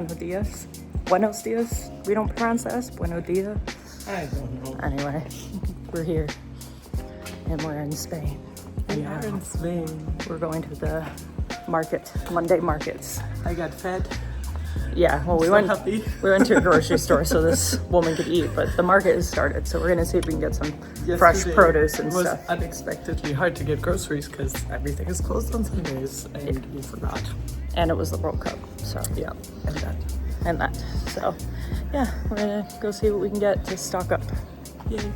Buenos dias. Buenos dias. We don't pronounce the S. Buenos dias. I don't know. Anyway, we're here. And we're in Spain. We are in Spain. We're going to the market, Monday markets. I got fed. Yeah, well, we So went happy. we went to a grocery store so this woman could eat, but the market has started, so we're gonna see if we can get some fresh Yesterday produce and was stuff. unexpectedly hard to get groceries because everything is closed on Sundays, and we forgot. And it was the World Cup, so Yeah, and that. and that. So yeah, we're gonna go see what we can get to stock up. Yay.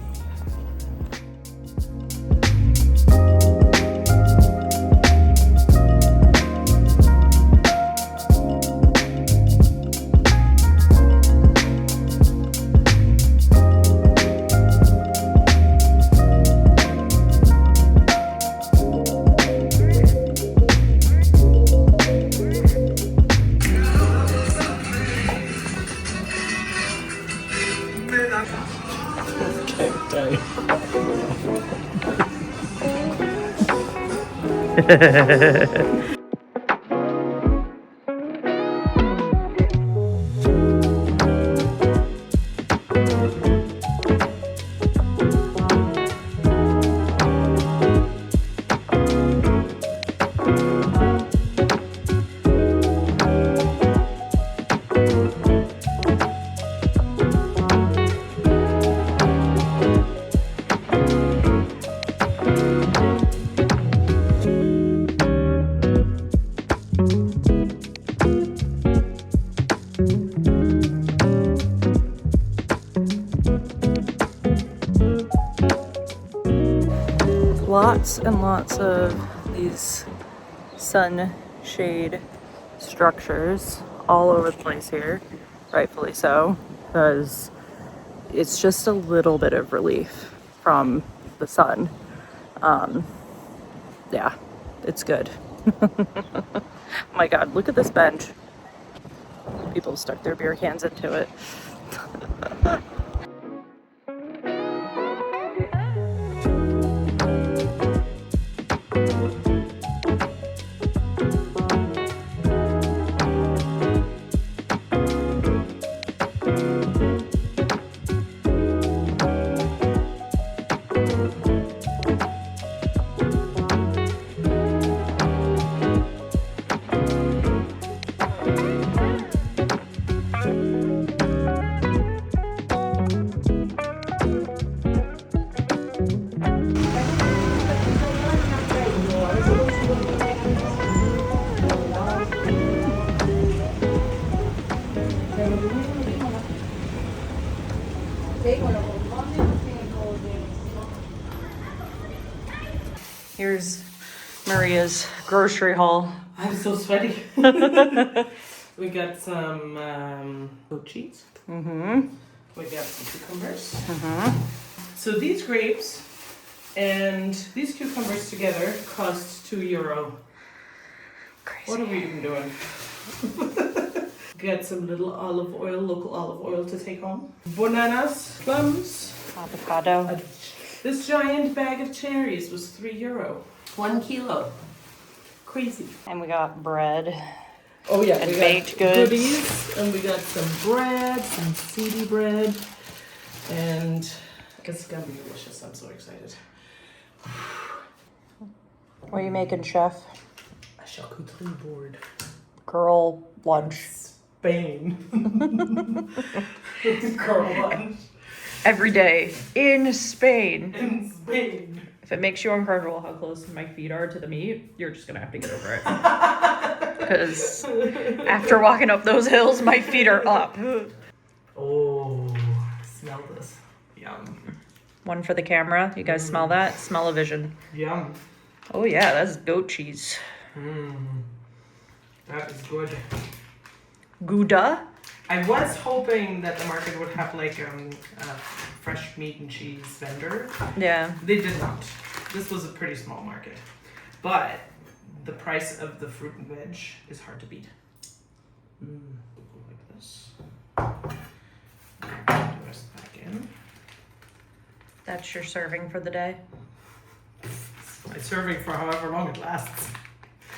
Lots and lots of these sunshade structures all over the place here, rightfully so, because it's just a little bit of relief from the sun. Yeah, it's good. My God, look at this bench. People stuck their beer cans into it. Here's Maria's grocery haul. I'm so sweaty. We got some goat cheese. Mm-hmm. We got some cucumbers. Mm-hmm. So these grapes and these cucumbers together cost €2. Crazy. What are we even doing? Got some little olive oil, local olive oil to take home. Bananas, plums. Avocado. This giant bag of cherries was €3. 1 kilo. Crazy. And we got bread. Oh yeah, And we baked got goods. goodies, and we got some bread, some seedy bread, and it's gonna be delicious. I'm so excited. What are you making, chef? A charcuterie board. Girl lunch. Spain. Girl lunch. Every day in Spain. In Spain. If it makes you uncomfortable how close my feet are to the meat, you're just gonna have to get over it. Because after walking up those hills, my feet are up. Oh, smell this. Yum. One for the camera. You guys smell that? Smell-o-vision. Yum. Oh yeah, that's goat cheese. That is good. Gouda? I was hoping that the market would have like a fresh meat and cheese vendor. Yeah. They did not. This was a pretty small market. But the price of the fruit and veg is hard to beat. Go like this. Put the rest back in. That's your serving for the day? My serving for however long it lasts.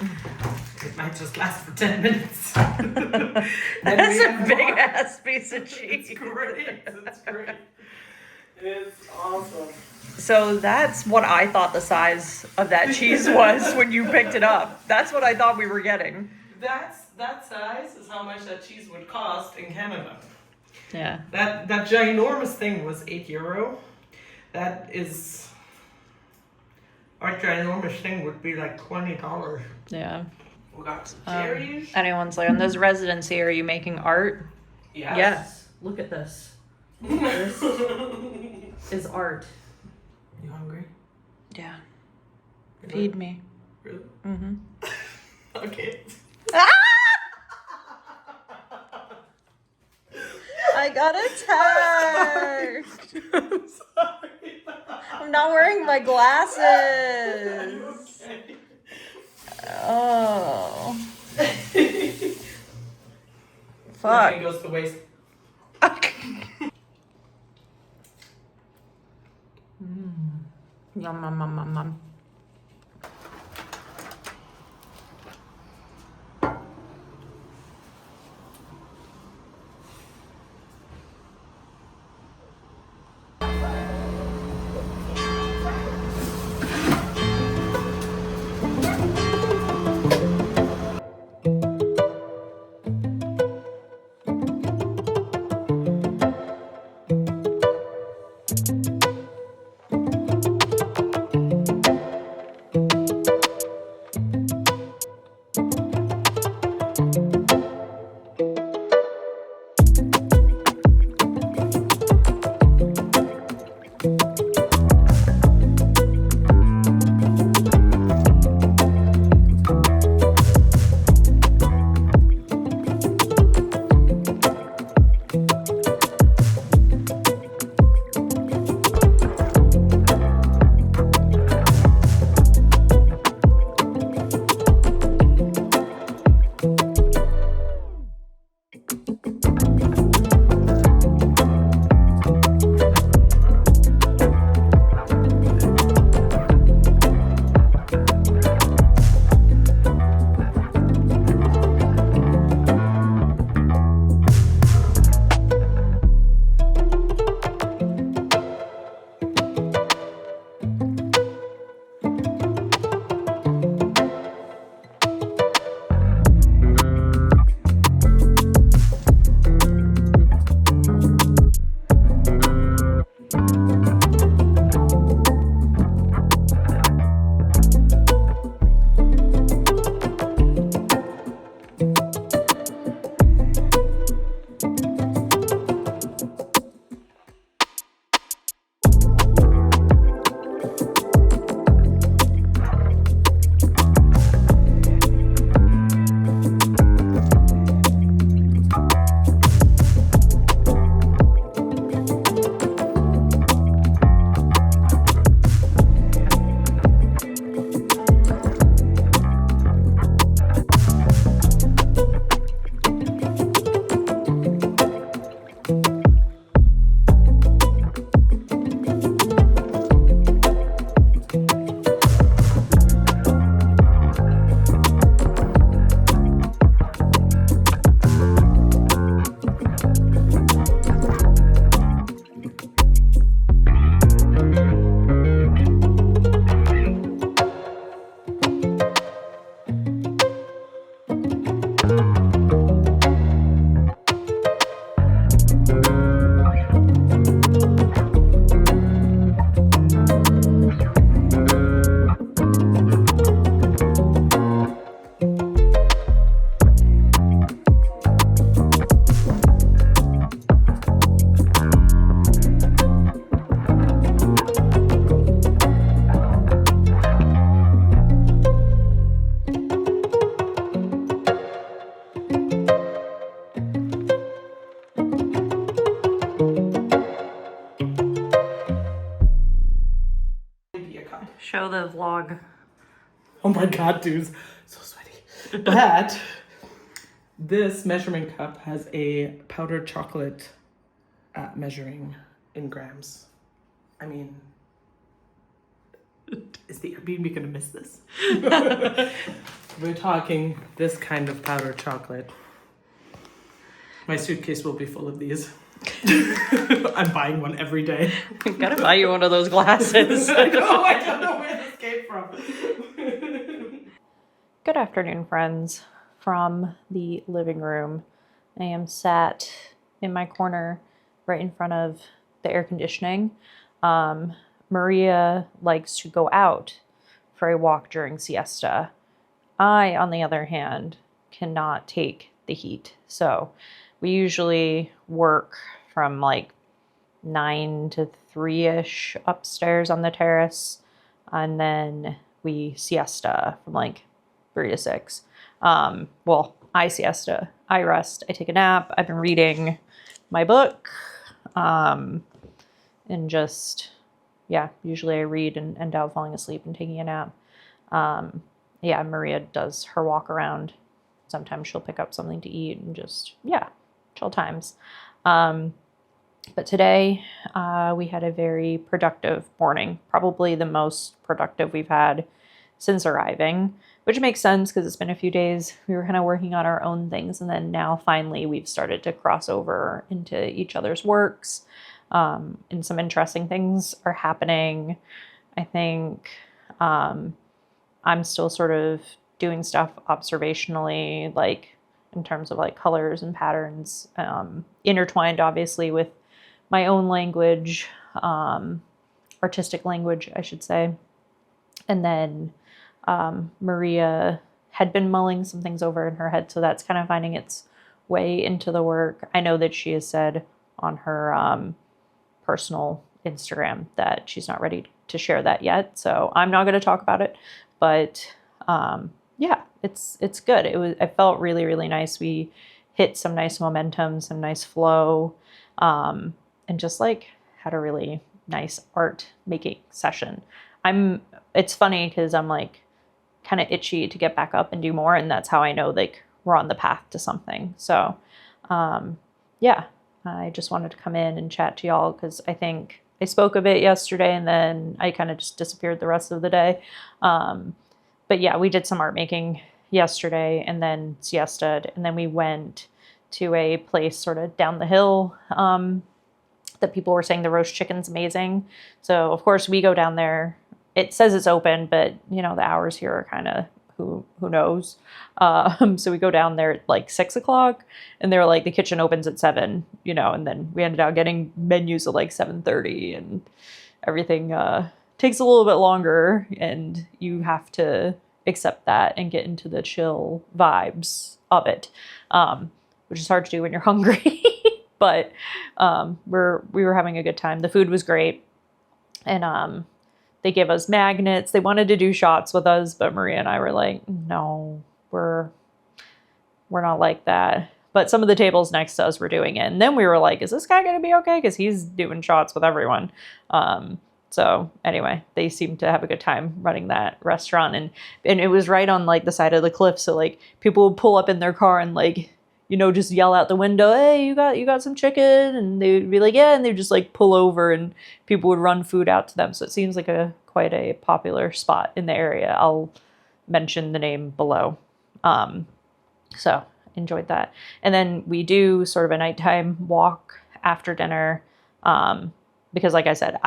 It might just last for 10 minutes. That's a big ass piece of cheese. It's great. It's great. It's awesome. So that's what I thought the size of that cheese was when you picked it up. That's what I thought we were getting. That size is how much that cheese would cost in Canada. Yeah. That ginormous thing was €8. That is, our ginormous thing would be like $20. Yeah. We got some cherries. Anyone's like, on this residency, are you making art? Yes. Yes. Look at this. This is art. You hungry? Yeah. Feed me. Really? Mm-hmm. Okay. I got attacked. I'm sorry. I'm not wearing my glasses. Okay. Oh. Fuck. Nothing goes to waste. Yum, yum, yum, yum, yum. Show the vlog. Oh my god, dudes. So sweaty. But this measurement cup has a powdered chocolate measuring in grams. I mean, Is the Airbnb gonna miss this? We're talking this kind of powdered chocolate. My suitcase will be full of these. I'm buying one every day. I've got to buy you one of those glasses. I don't know where this came from. Good afternoon, friends. From the living room, I am sat in my corner right in front of the air conditioning. Maria likes to go out for a walk during siesta. I, on the other hand, cannot take the heat. So we usually work from like 9 to 3-ish upstairs on the terrace. And then we siesta from like 3 to 6. Well, I siesta. I rest. I take a nap. I've been reading my book. And just, yeah, usually I read and end up falling asleep and taking a nap. Yeah, Maria does her walk around. Sometimes she'll pick up something to eat and just, yeah, chill times. But today we had a very productive morning, probably the most productive we've had since arriving, which makes sense because it's been a few days. We were kind of working on our own things, and then now finally we've started to cross over into each other's works, and some interesting things are happening. I think I'm still sort of doing stuff observationally, like in terms of like colors and patterns, intertwined obviously with my own language, artistic language, I should say. And then Maria had been mulling some things over in her head, so that's kind of finding its way into the work. I know that she has said on her personal Instagram that she's not ready to share that yet, so I'm not going to talk about it. But yeah, it's good. I felt really, really nice. We hit some nice momentum, some nice flow, and just like had a really nice art making session. It's funny because I'm like kind of itchy to get back up and do more, and that's how I know like we're on the path to something. So yeah, I just wanted to come in and chat to y'all because I think I spoke a bit yesterday and then I kind of just disappeared the rest of the day. But yeah, we did some art making yesterday and then siesta, and then we went to a place sort of down the hill that people were saying the roast chicken's amazing. So of course we go down there. It says it's open, but you know, the hours here are kind of who knows. So we go down there at like 6 o'clock and they're like, the kitchen opens at 7, you know, and then we ended up getting menus at like 7:30 and everything takes a little bit longer, and you have to accept that and get into the chill vibes of it, which is hard to do when you're hungry. But we were having a good time. The food was great, and they gave us magnets. They wanted to do shots with us, but Maria and I were like, no, we're not like that. But some of the tables next to us were doing it, and then we were like, is this guy gonna be okay? Because he's doing shots with everyone. So anyway, they seemed to have a good time running that restaurant, and it was right on like the side of the cliff. So like people would pull up in their car and like, you know, just yell out the window, hey, you got some chicken? And they'd be like, yeah, and they'd just like pull over and people would run food out to them. So it seems like quite a popular spot in the area. I'll mention the name below. So enjoyed that. And then we do sort of a nighttime walk after dinner, because like I said,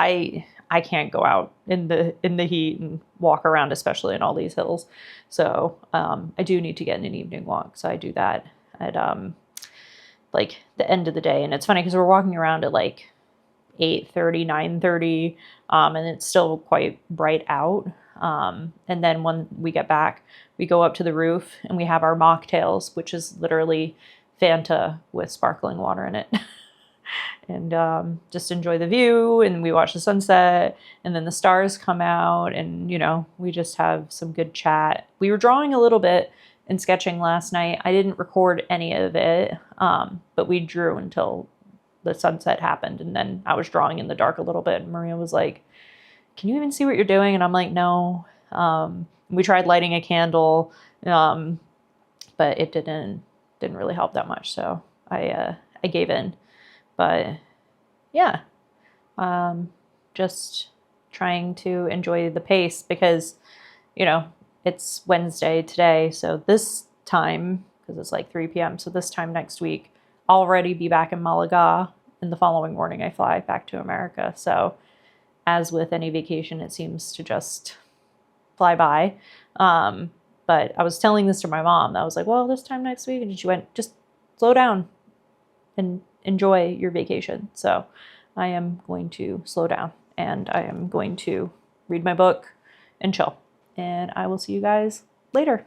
I can't go out in the heat and walk around, especially in all these hills. So I do need to get in an evening walk. So I do that at like the end of the day. And it's funny because we're walking around at like 8:30, 9:30, and it's still quite bright out. And then when we get back, we go up to the roof and we have our mocktails, which is literally Fanta with sparkling water in it. And just enjoy the view, and we watch the sunset, and then the stars come out, and you know, we just have some good chat. We were drawing a little bit and sketching last night. I didn't record any of it, but we drew until the sunset happened, and then I was drawing in the dark a little bit, and Maria was like, can you even see what you're doing? And I'm like, no. We tried lighting a candle, but it didn't really help that much, so I gave in. But yeah, just trying to enjoy the pace because, you know, it's Wednesday today. So this time, because it's like 3 p.m., so this time next week, I'll already be back in Malaga. And the following morning, I fly back to America. So as with any vacation, it seems to just fly by. But I was telling this to my mom. I was like, well, this time next week. And she went, just slow down and enjoy your vacation. So I am going to slow down and I am going to read my book and chill. And I will see you guys later.